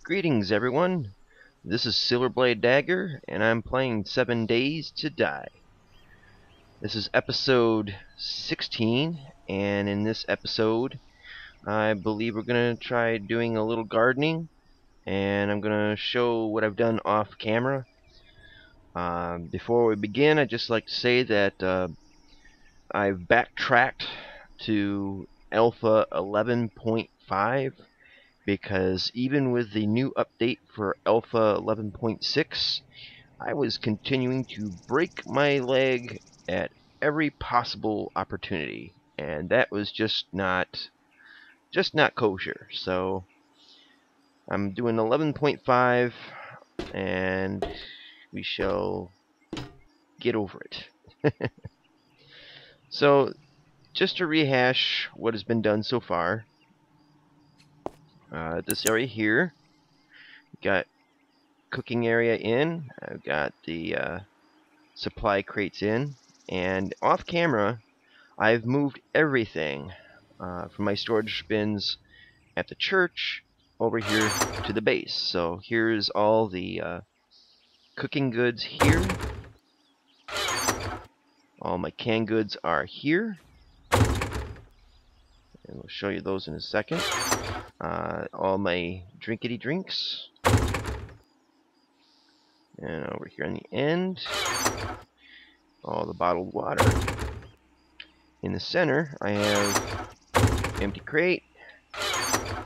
Greetings, everyone. This is Silverblade Dagger, and I'm playing 7 Days to Die. This is episode 16, and in this episode, I believe we're going to try doing a little gardening, and I'm going to show what I've done off camera. Before we begin, I'd just like to say that I've backtracked to Alpha 11.5. because even with the new update for Alpha 11.6, I was continuing to break my leg at every possible opportunity, and that was just not kosher. So I'm doing 11.5, and we shall get over it. So just to rehash what has been done so far, this area here, got cooking area in. I've got the supply crates in, and off camera I've moved everything from my storage bins at the church over here to the base. So here's all the cooking goods here. All my canned goods are here, and we'll show you those in a second. All my drinkity drinks, and over here on the end, all the bottled water. In the center, I have empty crate, a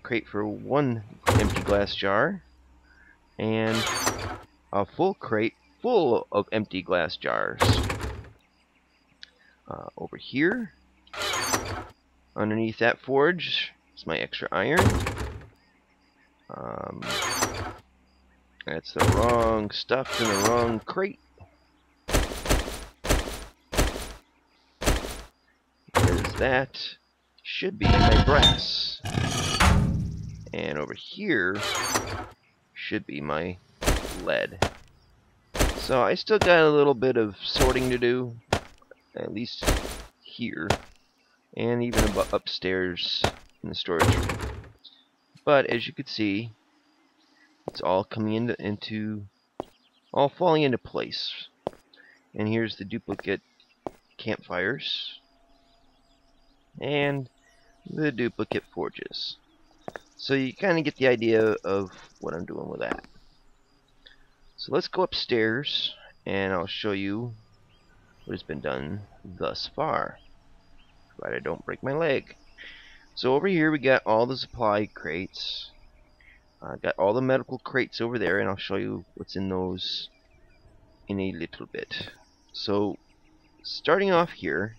crate for one empty glass jar, and a full crate full of empty glass jars. Over here, underneath that forge, is my extra iron. That's the wrong stuff in the wrong crate. Because that should be my brass. And over here should be my lead. So I still got a little bit of sorting to do, at least here, and even upstairs in the storage room. But as you can see, it's all coming all falling into place. And here's the duplicate campfires and the duplicate forges. So you kind of get the idea of what I'm doing with that. So let's go upstairs and I'll show you what has been done thus far, provided I don't break my leg. So over here we got all the supply crates. Got all the medical crates over there, and I'll show you what's in those in a little bit. So starting off here,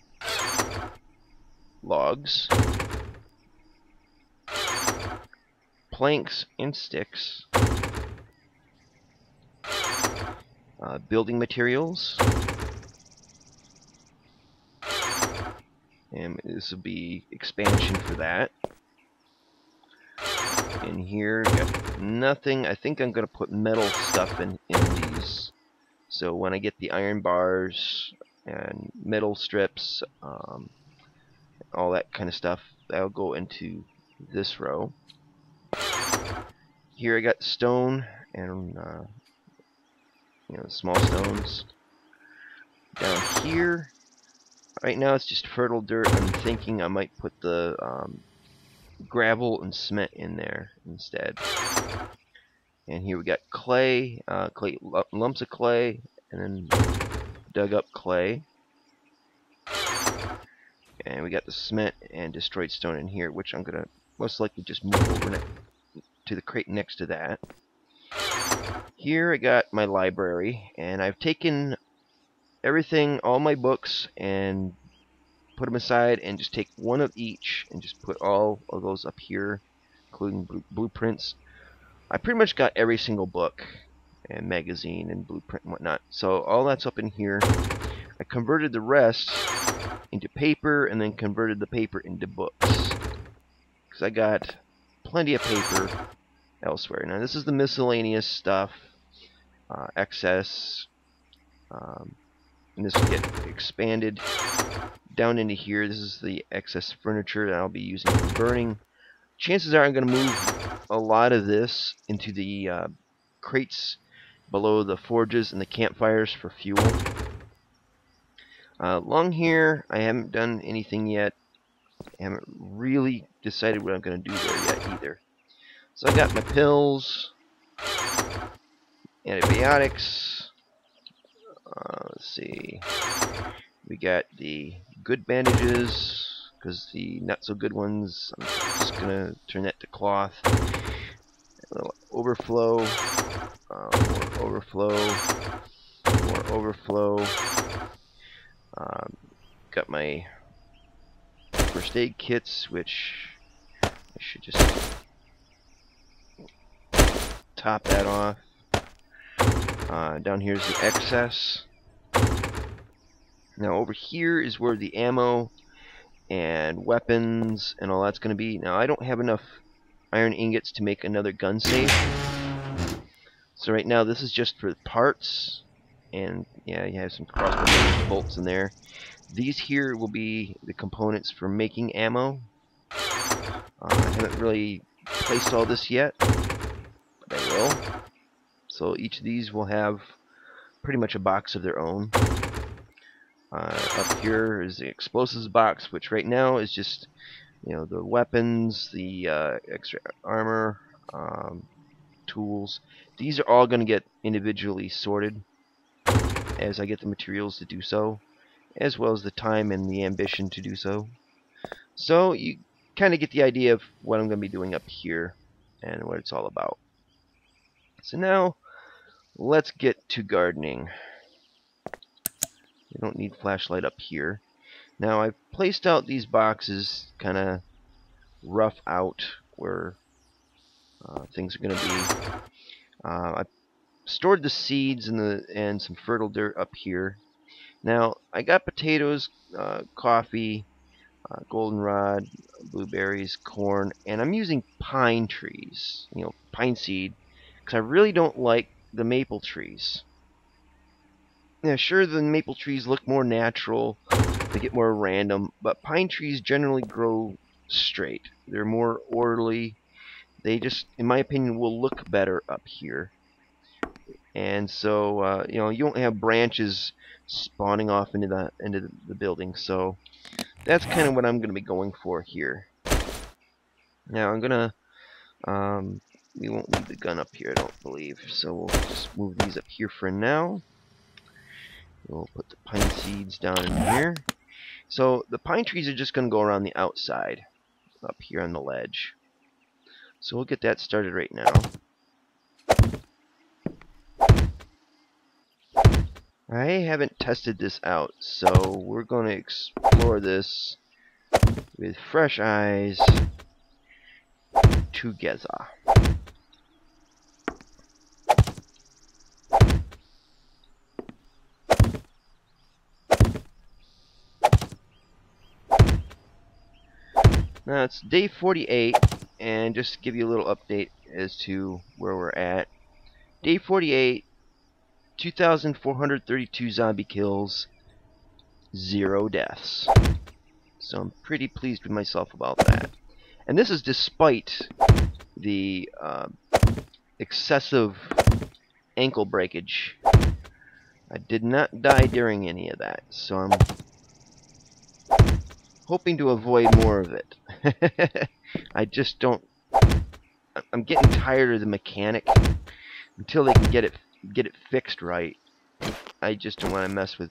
logs, planks and sticks, building materials, and this will be expansion for that. In here, got nothing. I think I'm going to put metal stuff in these. So when I get the iron bars and metal strips, all that kind of stuff, that'll go into this row. Here I got the stone and small stones. Down here, right now it's just fertile dirt. I'm thinking I might put the gravel and cement in there instead. And here we got clay, lumps of clay, and then dug up clay. And we got the cement and destroyed stone in here, which I'm gonna most likely just move over to the crate next to that. Here I got my library, and I've taken everything, all my books, and put them aside, and just take one of each, and just put all of those up here, including blueprints. I pretty much got every single book, and magazine, and blueprint, and whatnot. So all that's up in here. I converted the rest into paper, and then converted the paper into books, because I got plenty of paper elsewhere. Now this is the miscellaneous stuff, excess, and this will get expanded down into here. This is the excess furniture that I'll be using for burning. chances are I'm going to move a lot of this into the crates below the forges and the campfires for fuel. Along here, I haven't done anything yet. I haven't really decided what I'm going to do there yet either. So I got my pills, antibiotics. Let's see. We got the good bandages, because the not so good ones, I'm just going to turn that to cloth. A little overflow, more overflow, more overflow. Got my first aid kits, which I should just top that off. Down here is the excess. Now over here is where the ammo and weapons and all that's going to be. Now I don't have enough iron ingots to make another gun safe. So right now this is just for parts. And yeah, you have some crossbow bolts in there. These here will be the components for making ammo. I haven't really placed all this yet, but I will. So each of these will have pretty much a box of their own. Up here is the explosives box, which right now is just, you know, the weapons, the extra armor, tools. These are all going to get individually sorted as I get the materials to do so, as well as the time and the ambition to do so. So you kind of get the idea of what I'm going to be doing up here and what it's all about. So now let's get to gardening. We don't need flashlight up here. Now I've placed out these boxes kind of rough out where things are going to be. I stored the seeds and some fertile dirt up here. Now I got potatoes, coffee, goldenrod, blueberries, corn, and I'm using pine trees, you know, pine seed, because I really don't like the maple trees. Yeah, sure, the maple trees look more natural, they get more random, but pine trees generally grow straight. They're more orderly. They just, in my opinion, will look better up here. And so, you know, you won't have branches spawning off into the building. So that's kind of what I'm going to be going for here. Now I'm gonna, we won't need the gun up here, I don't believe. So we'll just move these up here for now. We'll put the pine seeds down in here. So the pine trees are just going to go around the outside, up here on the ledge. So we'll get that started right now. I haven't tested this out, so we're going to explore this with fresh eyes together. Now it's day 48, and just to give you a little update as to where we're at. Day 48, 2,432 zombie kills, 0 deaths. So I'm pretty pleased with myself about that. And this is despite the excessive ankle breakage. I did not die during any of that, so I'm hoping to avoid more of it. I just don't. I'm getting tired of the mechanic. Until they can get it fixed right, I just don't want to mess with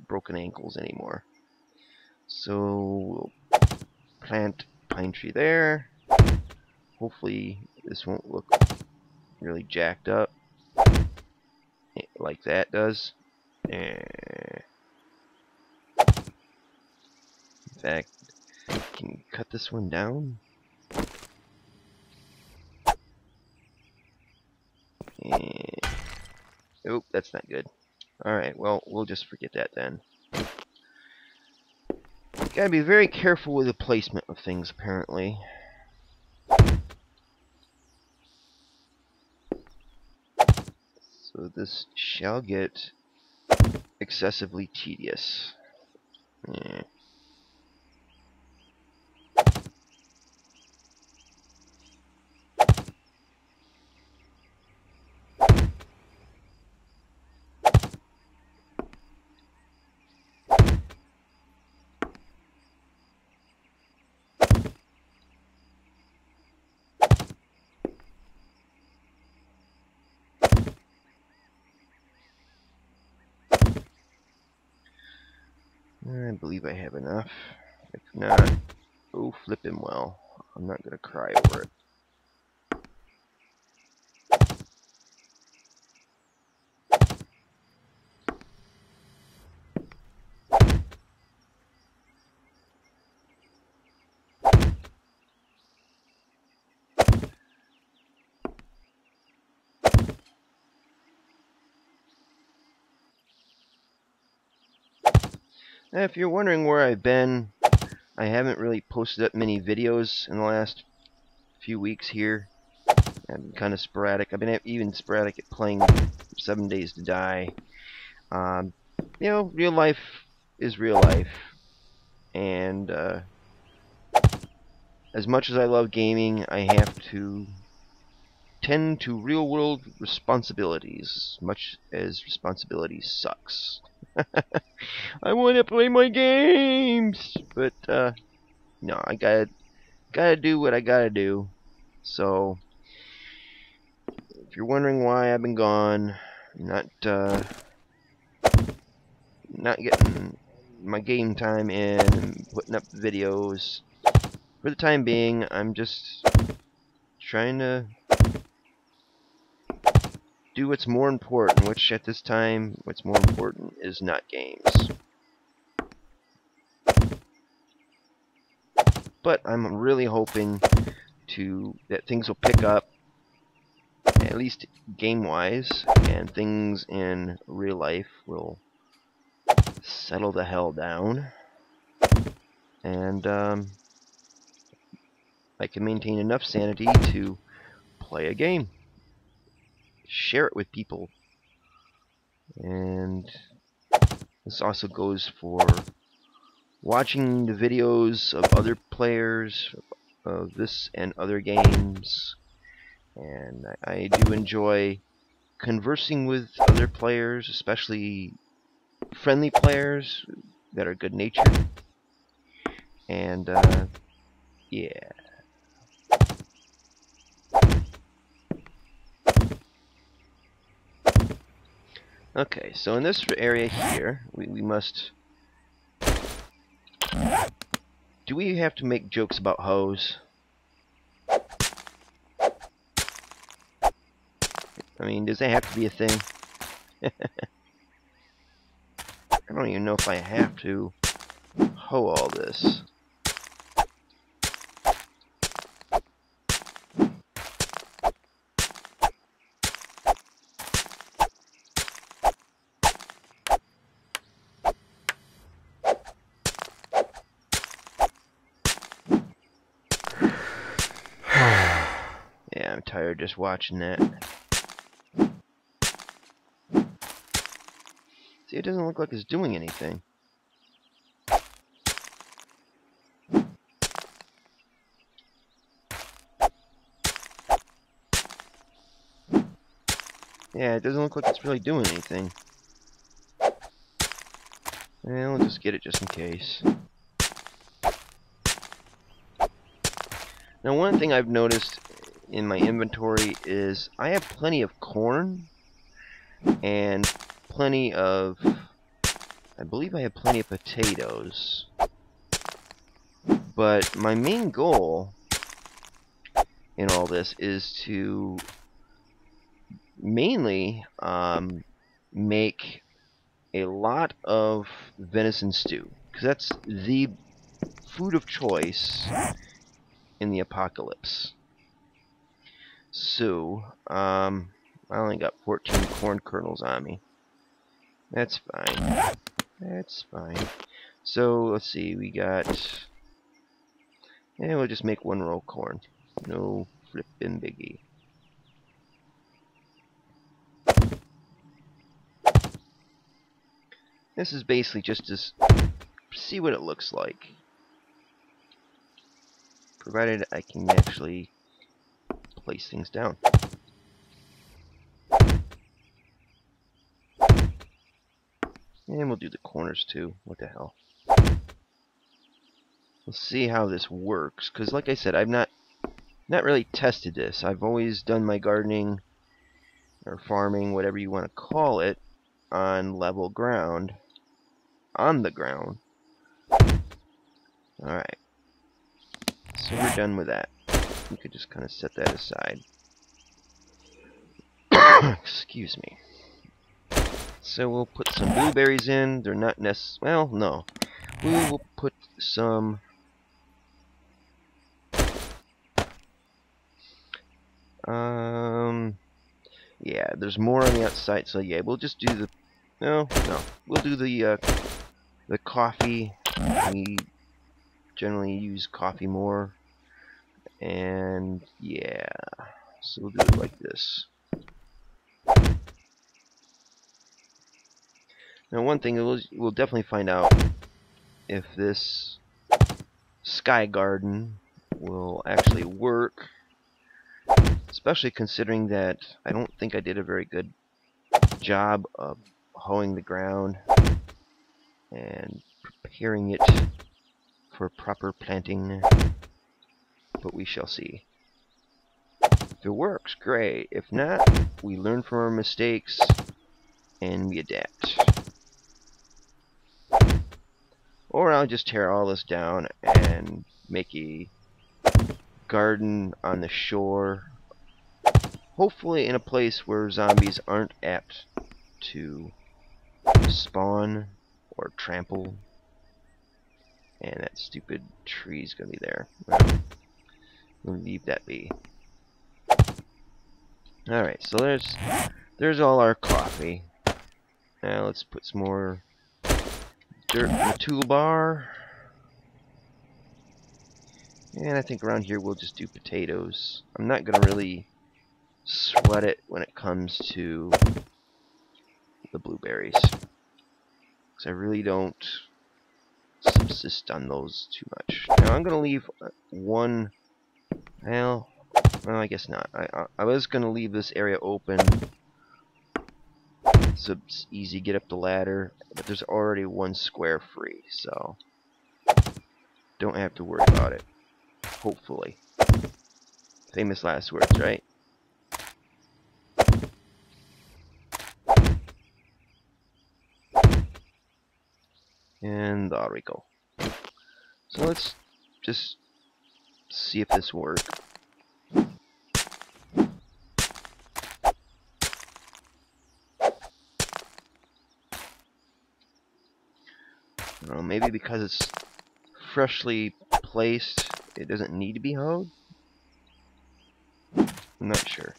broken ankles anymore. So we'll plant pine tree there. Hopefully this won't look really jacked up like that does. In fact, can you cut this one down? Oh, that's not good. Alright, well, we'll just forget that then. Gotta be very careful with the placement of things, apparently. So this shall get excessively tedious. . I believe I have enough. If not, oh, flippin' well. I'm not gonna cry over it. Now, if you're wondering where I've been, I haven't really posted up many videos in the last few weeks here. I've been kind of sporadic. I've been even sporadic at playing 7 Days to Die. You know, real life is real life. And as much as I love gaming, I have to tend to real world responsibilities, much as responsibility sucks. I want to play my games, but no, I gotta do what I gotta do. So if you're wondering why I've been gone, not getting my game time in and putting up videos, for the time being, I'm just trying to do what's more important, which at this time, what's more important is not games. But I'm really hoping that things will pick up, at least game-wise, and things in real life will settle the hell down, and I can maintain enough sanity to play a game, share it with people, and this also goes for watching the videos of other players of this and other games, and I do enjoy conversing with other players, especially friendly players that are good-natured, and yeah. Okay, so in this area here, we must... Do we have to make jokes about hoes? I mean, does that have to be a thing? I don't even know if I have to hoe all this. Yeah, I'm tired just watching that. See, it doesn't look like it's doing anything. Yeah, it doesn't look like it's really doing anything. Well, we'll just get it just in case. Now, one thing I've noticed in my inventory is I have plenty of corn and plenty of... I believe I have plenty of potatoes. But my main goal in all this is to mainly make a lot of venison stew, because that's the food of choice in the apocalypse. So, I only got 14 corn kernels on me. That's fine. That's fine. So, let's see, we got... Yeah, we'll just make one row of corn. No flippin' biggie. This is basically just to see what it looks like. Provided I can actually place things down. And we'll do the corners too. What the hell. We'll see how this works, because like I said, I've not really tested this. I've always done my gardening or farming, whatever you want to call it, on level ground, on the ground. Alright. So we're done with that. We could just kind of set that aside. Excuse me. So we'll put some blueberries in. They're not well, no. We will put some yeah, there's more on the outside, so yeah, we'll just do the no. We'll do the coffee. We generally use coffee more. And yeah. So we'll do it like this. Now one thing we'll definitely find out if this sky garden will actually work, especially considering that I don't think I did a very good job of hoeing the ground and preparing it for proper planting, but we shall see. If it works, great. If not, we learn from our mistakes and we adapt. Or I'll just tear all this down and make a garden on the shore, hopefully in a place where zombies aren't apt to spawn or trample. And that stupid tree's gonna be there. We'll leave that be. Alright, so there's all our coffee. Now let's put some more dirt in the toolbar. And I think around here we'll just do potatoes. I'm not gonna really sweat it when it comes to the blueberries, because I really don't subsist on those too much. Now I'm gonna leave one. Well, I guess not. I was gonna leave this area open so it's easy to get up the ladder, but there's already one square free, so don't have to worry about it. Hopefully. Famous last words, right? And there we go. So let's just see if this works. Maybe because it's freshly placed, it doesn't need to be hoed? I'm not sure.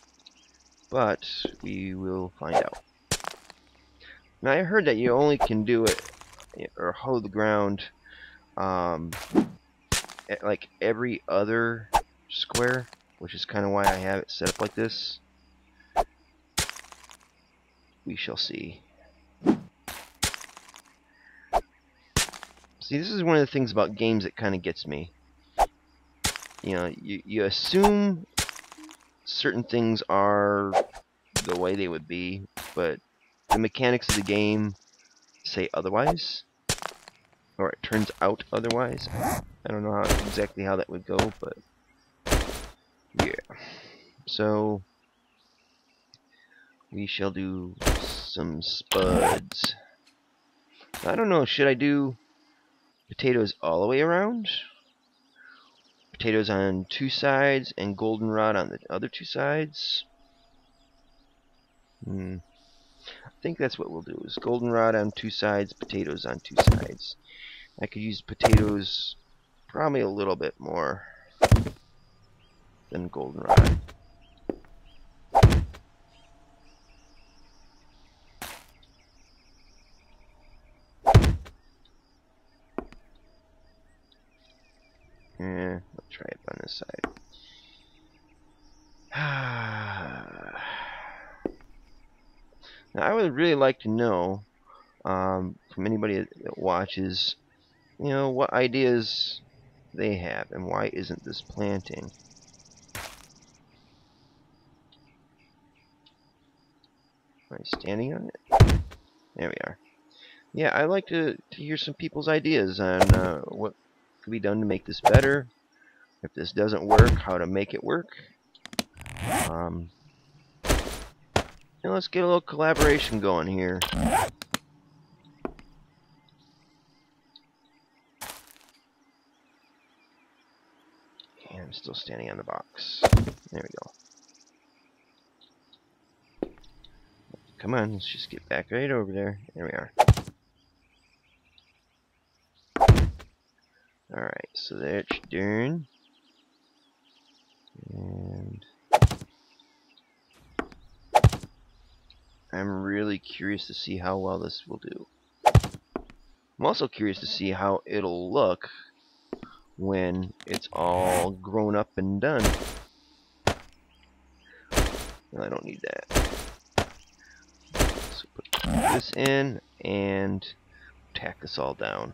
But we will find out. Now I heard that you only can do it, or hoe the ground, at like every other square, which is kind of why I have it set up like this. We shall see. See, this is one of the things about games that kind of gets me. You know, you assume certain things are the way they would be, but the mechanics of the game say otherwise, or it turns out otherwise. I don't know exactly how that would go, but yeah. So we shall do some spuds. I don't know, should I do potatoes all the way around? Potatoes on two sides and goldenrod on the other two sides? I think that's what we'll do, is goldenrod on two sides, potatoes on two sides. I could use potatoes probably a little bit more than goldenrod. Let's try it on this side. Now, I would really like to know from anybody that watches, you know, what ideas they have and why isn't this planting? Am I standing on it? There we are. Yeah, I'd like to hear some people's ideas on what could be done to make this better. If this doesn't work, how to make it work. Let's get a little collaboration going here. I'm still standing on the box. There we go. Come on, let's just get back right over there. There we are. Alright, so that's done. And I'm really curious to see how well this will do. I'm also curious to see how it'll look when it's all grown up and done. No, I don't need that. So put this in and tack this all down.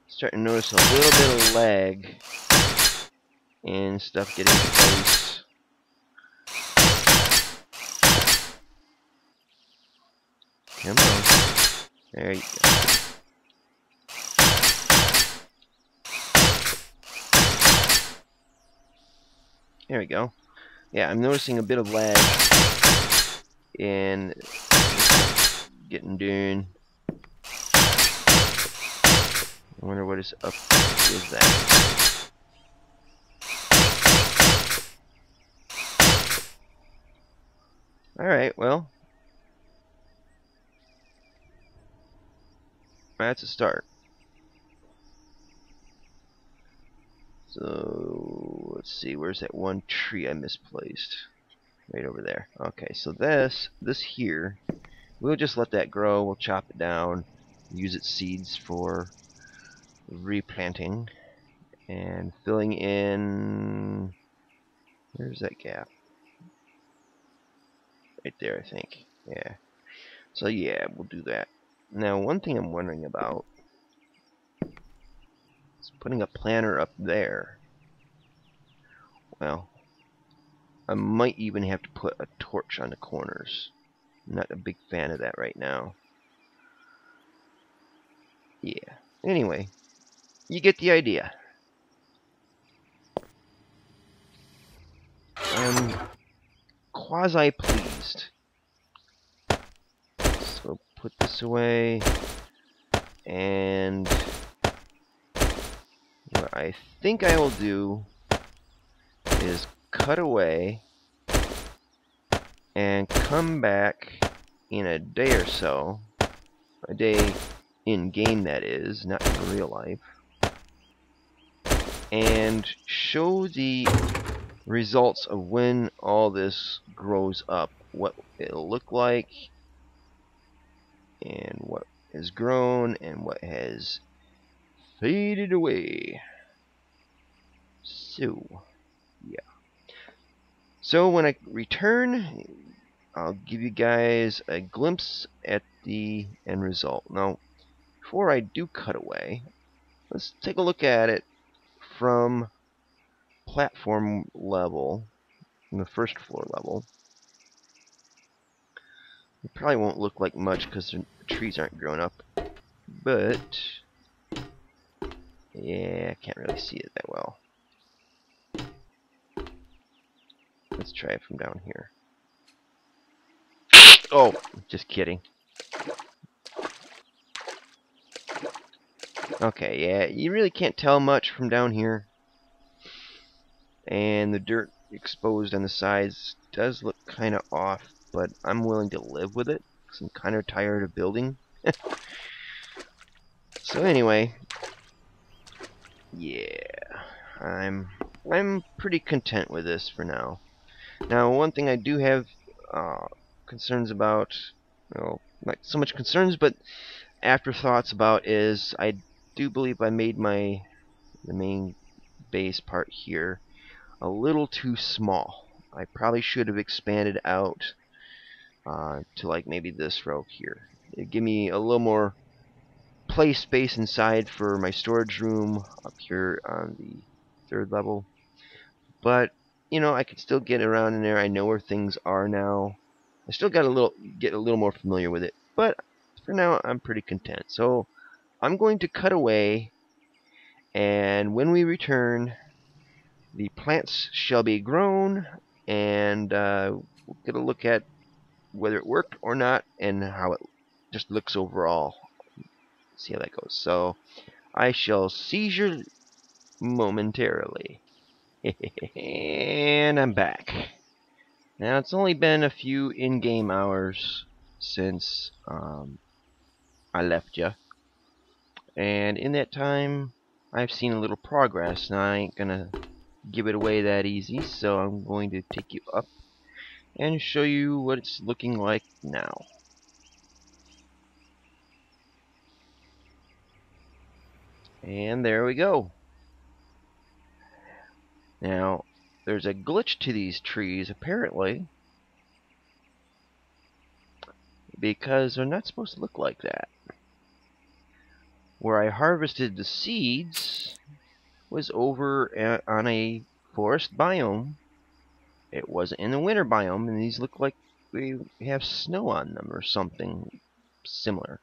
Starting to notice a little bit of lag and stuff getting in place. Come on. There you go. There we go. Yeah, I'm noticing a bit of lag in getting done. I wonder what is up with that. Alright, well, that's a start. So, let's see, where's that one tree I misplaced? Right over there. Okay, so this here, we'll just let that grow, we'll chop it down, use its seeds for replanting, and filling in, where's that gap? Right there, I think. Yeah. So yeah, we'll do that. Now, one thing I'm wondering about is putting a planter up there. Well, I might even have to put a torch on the corners. I'm not a big fan of that right now. Yeah. Anyway, you get the idea. I'm quasi-pleased. So put this away, and what I think I will do is cut away and come back in a day or so, a day in game that is, not in real life, and show the results of when all this grows up, what it'll look like, and what has grown, and what has faded away. So, yeah. So when I return, I'll give you guys a glimpse at the end result. Now, before I do cut away, let's take a look at it from platform level, from the first floor level. It probably won't look like much because the trees aren't grown up, but yeah, I can't really see it that well. Let's try it from down here. Oh, just kidding. Okay, yeah, you really can't tell much from down here. And the dirt exposed on the sides does look kind of off, but I'm willing to live with it because I'm kind of tired of building. So anyway, yeah, I'm pretty content with this for now. Now, one thing I do have concerns about, well, not so much concerns, but afterthoughts about is I do believe I made the main base part here a little too small. I probably should have expanded out to like maybe this row here. It'd give me a little more play space inside for my storage room up here on the 3rd level. But I can still get around in there. I know where things are now. I still got get a little more familiar with it, but for now I'm pretty content. So I'm going to cut away, and when we return, the plants shall be grown, and we'll get a look at whether it worked or not and how it just looks overall. See how that goes. So I shall seize you momentarily. And I'm back. Now it's only been a few in-game hours since I left you, and in that time I've seen a little progress. Now I ain't gonna give it away that easy, so I'm going to take you up and show you what it's looking like now. And there we go. Now there's a glitch to these trees apparently, because they're not supposed to look like that. Where I harvested the seeds was over on a forest biome. It wasn't in the winter biome, and these look like they have snow on them or something similar.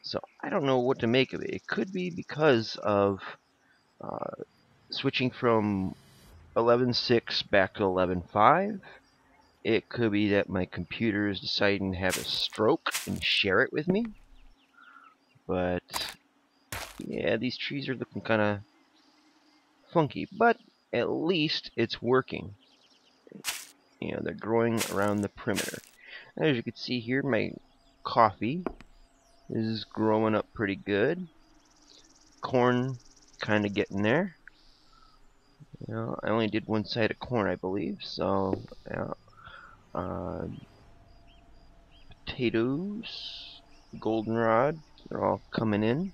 So I don't know what to make of it. It could be because of switching from 11.6 back to 11.5. It could be that my computer is deciding to have a stroke and share it with me. But yeah, these trees are looking kind of funky, but at least it's working. They're growing around the perimeter. As you can see here, my coffee is growing up pretty good. Corn kind of getting there. I only did one side of corn, I believe, so potatoes, goldenrod, they're all coming in.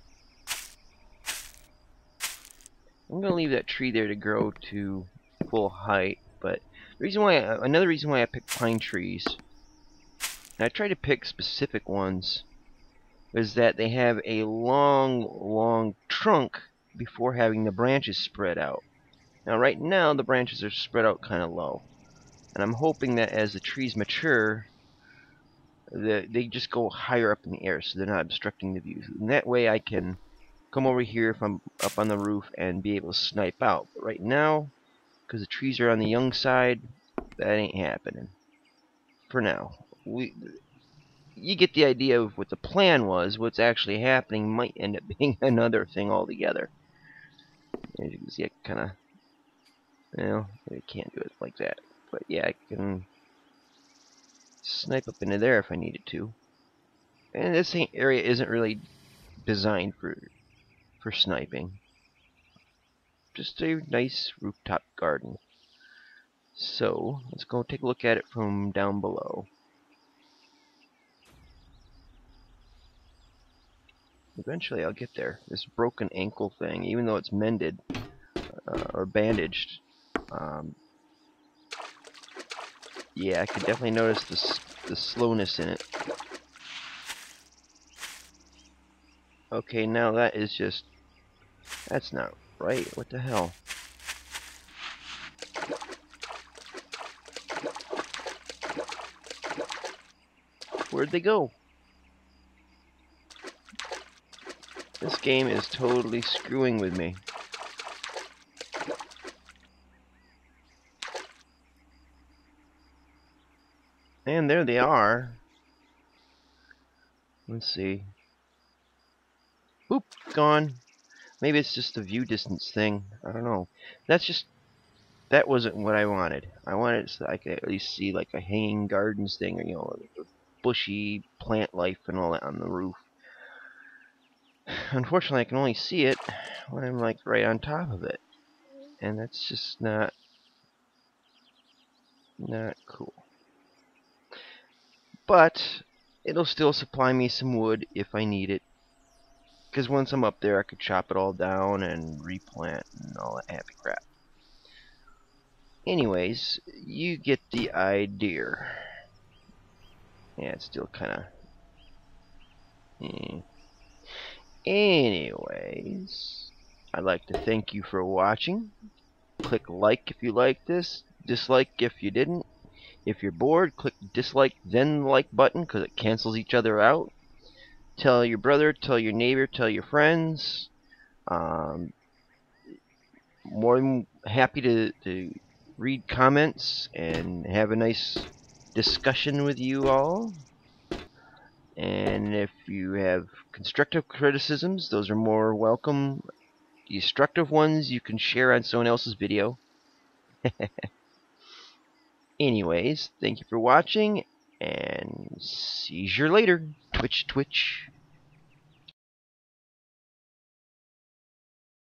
I'm gonna leave that tree there to grow to full height, but another reason why I picked pine trees, and I try to pick specific ones, is that they have a long trunk before having the branches spread out. Now right now the branches are spread out kind of low, and I'm hoping that as the trees mature, they just go higher up in the air so they're not obstructing the view. And that way I can come over here if I'm up on the roof and be able to snipe out. But right now, because the trees are on the young side, that ain't happening. For now. You get the idea of what the plan was. What's actually happening might end up being another thing altogether. As you can see, I kind of, I can't do it like that. But yeah, I can snipe up into there if I needed to. And this area isn't really designed for sniping. Just a nice rooftop garden. So, let's go take a look at it from down below. Eventually I'll get there. This broken ankle thing, even though it's mended or bandaged, yeah, I could definitely notice the slowness in it. Okay, now that's not right. What the hell? Where'd they go? This game is totally screwing with me. And there they are. Let's see. Oop, gone. Maybe it's just the view distance thing. I don't know. That wasn't what I wanted. I wanted it so I could at least see like a hanging gardens thing, or bushy plant life and all that on the roof. Unfortunately, I can only see it when I'm like right on top of it, and that's just not cool. But it'll still supply me some wood if I need it, because once I'm up there, I could chop it all down and replant and all that happy crap. Anyways, you get the idea. Yeah, it's still kind of Yeah. Anyways, I'd like to thank you for watching. Click like if you like this, dislike if you didn't. If you're bored, click dislike then the like button because it cancels each other out. Tell your brother, tell your neighbor, tell your friends. Um, More than happy to read comments and have a nice discussion with you all. And if you have constructive criticisms, those are more welcome. Destructive ones you can share on someone else's video. Anyways, thank you for watching, and see you later. Twitch, twitch.